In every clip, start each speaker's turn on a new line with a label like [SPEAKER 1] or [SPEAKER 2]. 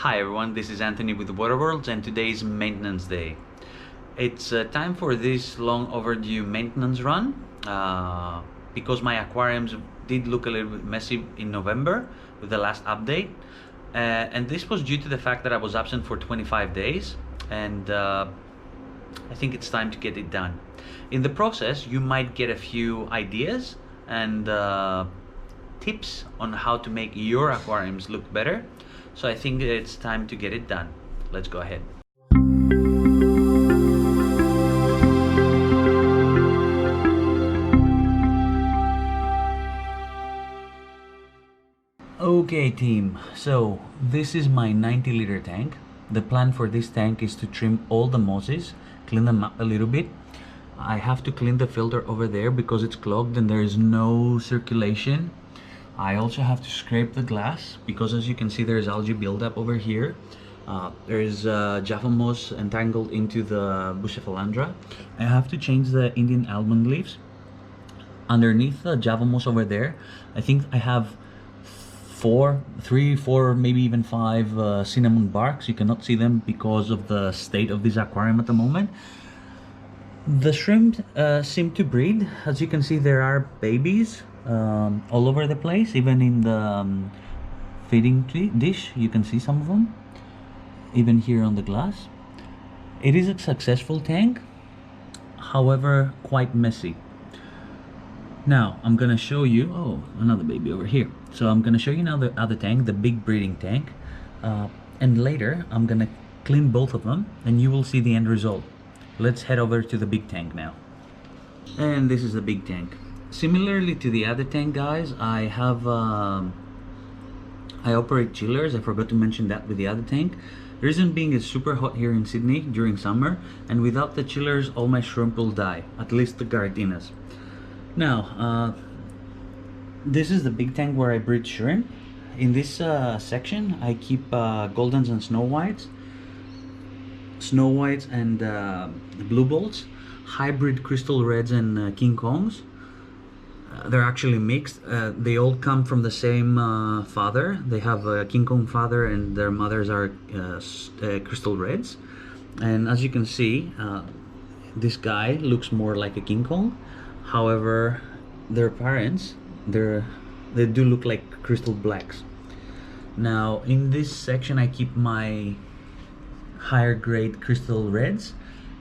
[SPEAKER 1] Hi everyone, this is Anthony with Waterworlds and today is maintenance day. It's time for this long overdue maintenance run because my aquariums did look a little bit messy in November with the last update, and this was due to the fact that I was absent for 25 days, and I think it's time to get it done. In the process, you might get a few ideas and tips on how to make your aquariums look better. So I think it's time to get it done. Let's go ahead. Okay team, so this is my 90-liter tank. The plan for this tank is to trim all the mosses, clean them up a little bit. I have to clean the filter over there because it's clogged and there is no circulation. I also have to scrape the glass because, as you can see, there's algae buildup over here. There's Java moss entangled into the Bucephalandra. I have to change the Indian almond leaves. Underneath the Java moss over there, I think I have three, four, maybe even five cinnamon barks. You cannot see them because of the state of this aquarium at the moment. The shrimp seem to breed. As you can see, there are babies all over the place, even in the feeding dish. You can see some of them, even here on the glass. It is a successful tank, however quite messy. Now I'm gonna show you, oh, another baby over here. So I'm gonna show you now the other tank, the big breeding tank, and later I'm gonna clean both of them and you will see the end result. Let's head over to the big tank now. And this is the big tank. Similarly to the other tank, guys, I have I operate chillers. I forgot to mention that with the other tank. The reason being, it's super hot here in Sydney during summer, and without the chillers all my shrimp will die, at least the Gardinas. Now this is the big tank where I breed shrimp. In this section I keep Goldens and Snow Whites and Blue Bolts, hybrid Crystal Reds and King Kongs. They're actually mixed. They all come from the same father. They have a King Kong father and their mothers are Crystal Reds. And as you can see, this guy looks more like a King Kong. However, their parents, they do look like Crystal Blacks. Now in this section I keep my higher grade Crystal Reds,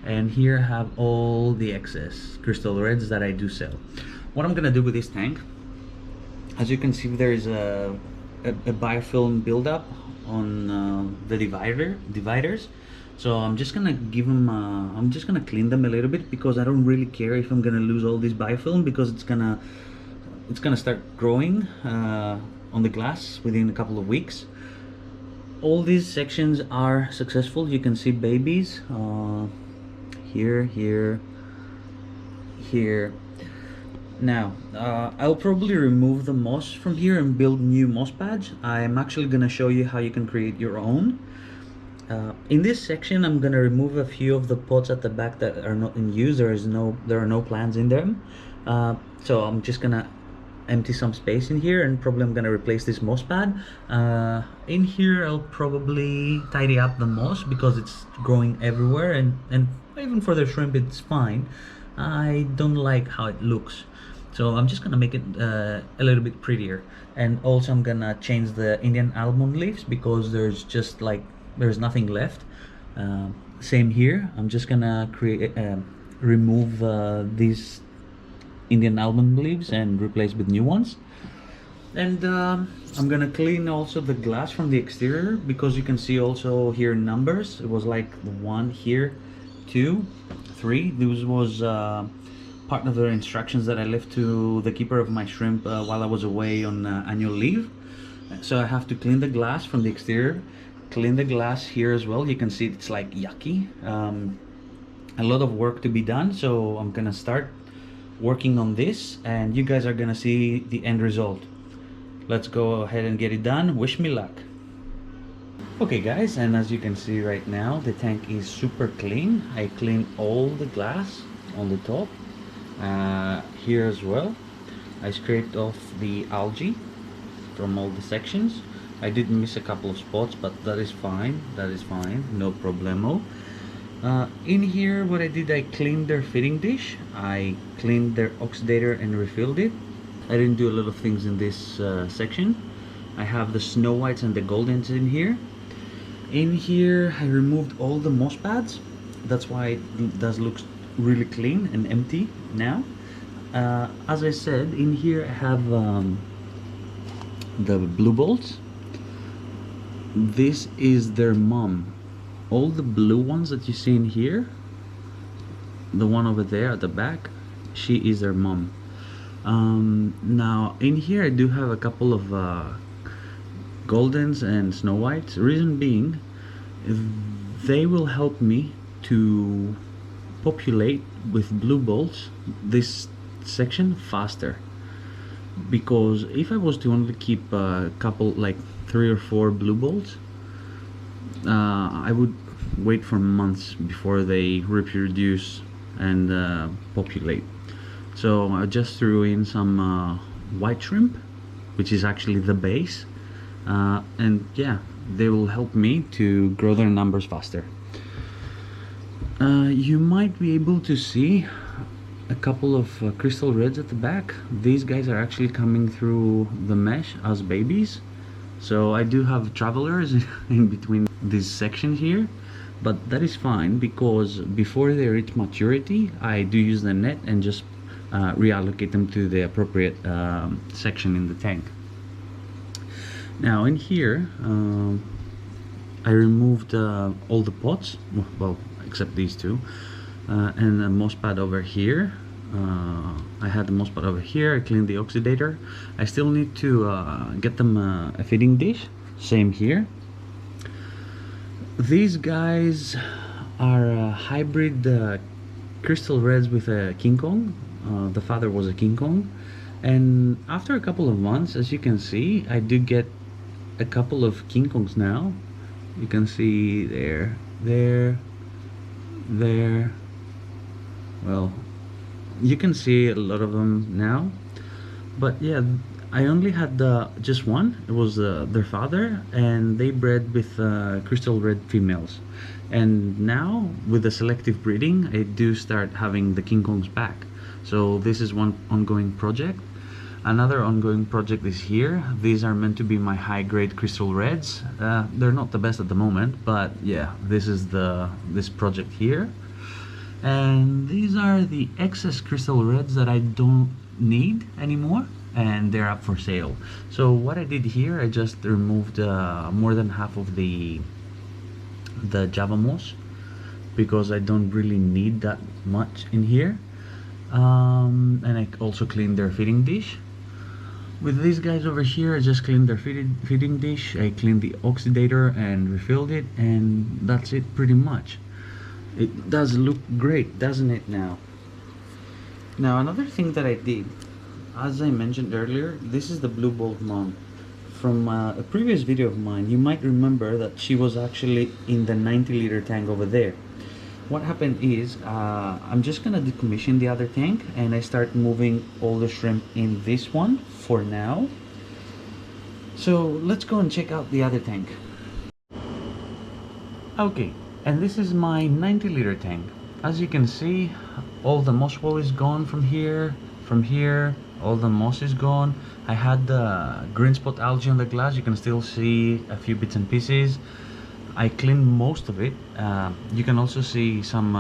[SPEAKER 1] and here I have all the excess Crystal Reds that I do sell. What I'm gonna do with this tank, as you can see, there is a biofilm buildup on the dividers. So I'm just gonna give them I'm just gonna clean them a little bit because I don't really care if I'm gonna lose all this biofilm, because it's gonna start growing on the glass within a couple of weeks. All these sections are successful. You can see babies here. Now I'll probably remove the moss from here and build new moss pads. I'm actually gonna show you how you can create your own. In this section I'm gonna remove a few of the pots at the back that are not in use. There are no plants in them, so I'm just gonna empty some space in here, and probably I'm gonna replace this moss pad. In here I'll probably tidy up the moss because it's growing everywhere, and even for the shrimp it's fine. I don't like how it looks, so I'm just gonna make it a little bit prettier. And also I'm gonna change the Indian almond leaves because there's nothing left. Same here, I'm just gonna remove these Indian almond leaves and replace with new ones. And I'm gonna clean also the glass from the exterior because you can see also here numbers. It was like 1 here, 2, 3. This was part of the instructions that I left to the keeper of my shrimp while I was away on annual leave. So I have to clean the glass from the exterior, clean the glass here as well. You can see it's like yucky. A lot of work to be done, so I'm gonna start working on this and you guys are gonna see the end result. Let's go ahead and get it done. Wish me luck. Okay guys, and as you can see right now, the tank is super clean. I cleaned all the glass on the top, here as well. I scraped off the algae from all the sections. I did miss a couple of spots, but that is fine. That is fine. No problemo. In here, what I did, I cleaned their fitting dish. I cleaned their oxidator and refilled it. I didn't do a lot of things in this section. I have the Snow Whites and the Goldens in here. In here, I removed all the moss pads. That's why it does look really clean and empty now. As I said, in here I have the blue bolts. This is their mom. All the blue ones that you see in here, the one over there at the back, she is their mom. Now in here I do have a couple of Goldens and Snow Whites. Reason being, they will help me to populate with blue bolts this section faster, because if I was to only keep a couple, like 3 or 4 blue bolts, I would wait for months before they reproduce and populate. So I just threw in some white shrimp, which is actually the base, and yeah, they will help me to grow their numbers faster. You might be able to see a couple of crystal reds at the back. These guys are actually coming through the mesh as babies. So I do have travelers in between this section here, but that is fine, because before they reach maturity, I do use the net and just reallocate them to the appropriate section in the tank. Now in here, I removed all the pots, well, except these two, and the moss pad over here. I had the moss pad over here. I cleaned the oxidator. I still need to get them a feeding dish. Same here. These guys are hybrid crystal reds with a King Kong. The father was a King Kong, and after a couple of months, as you can see, I do get a couple of King Kongs now. You can see there, well, you can see a lot of them now. But yeah, I only had just one. It was their father, and they bred with crystal red females. And now with the selective breeding, I do start having the King Kongs back. So this is one ongoing project. Another ongoing project is here. These are meant to be my high-grade crystal reds. They're not the best at the moment, but yeah, this is this project here. And these are the excess crystal reds that I don't need anymore, and they're up for sale. So what I did here, I just removed more than half of the Java moss, because I don't really need that much in here. And I also cleaned their feeding dish. With these guys over here, I just cleaned their feeding dish, I cleaned the oxidator and refilled it, and that's it pretty much. It does look great, doesn't it now? Now another thing that I did, as I mentioned earlier, this is the blue bolt mom. From a previous video of mine, you might remember that she was actually in the 90-liter tank over there. What happened is, I'm just gonna decommission the other tank, and I start moving all the shrimp in this one for now. So let's go and check out the other tank. Okay, and this is my 90-liter tank. As you can see, all the moss wall is gone from here, all the moss is gone. I had the green spot algae on the glass. You can still see a few bits and pieces. I cleaned most of it. You can also see some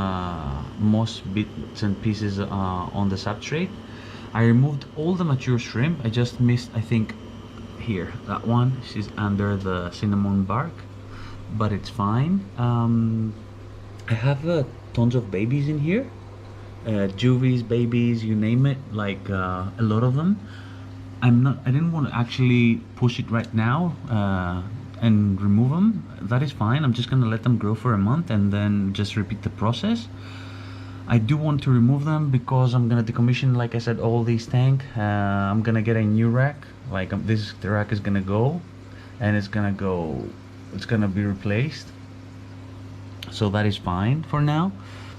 [SPEAKER 1] moss bits and pieces on the substrate. I removed all the mature shrimp. I just missed, I think, here, that one. She's under the cinnamon bark, but it's fine. I have tons of babies in here. Juvies, babies, you name it, like a lot of them. I didn't want to actually push it right now and remove them. That is fine. I'm just gonna let them grow for a month and then just repeat the process. I do want to remove them because I'm gonna decommission, like I said, all these tank. I'm gonna get a new rack. Like the rack is gonna go, and it's gonna be replaced. So that is fine for now.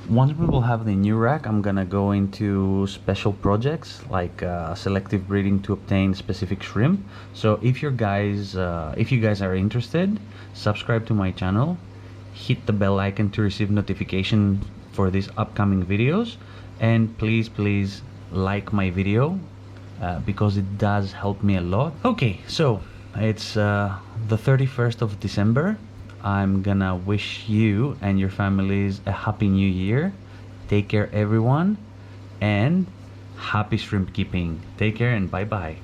[SPEAKER 1] Once we will have the new rack, I'm gonna go into special projects like selective breeding to obtain specific shrimp. So if you guys are interested, subscribe to my channel, hit the bell icon to receive notification for these upcoming videos, and please like my video because it does help me a lot. Okay, so it's the 31st of December. I'm gonna wish you and your families a happy new year. Take care, everyone, and happy shrimp keeping. Take care and bye bye.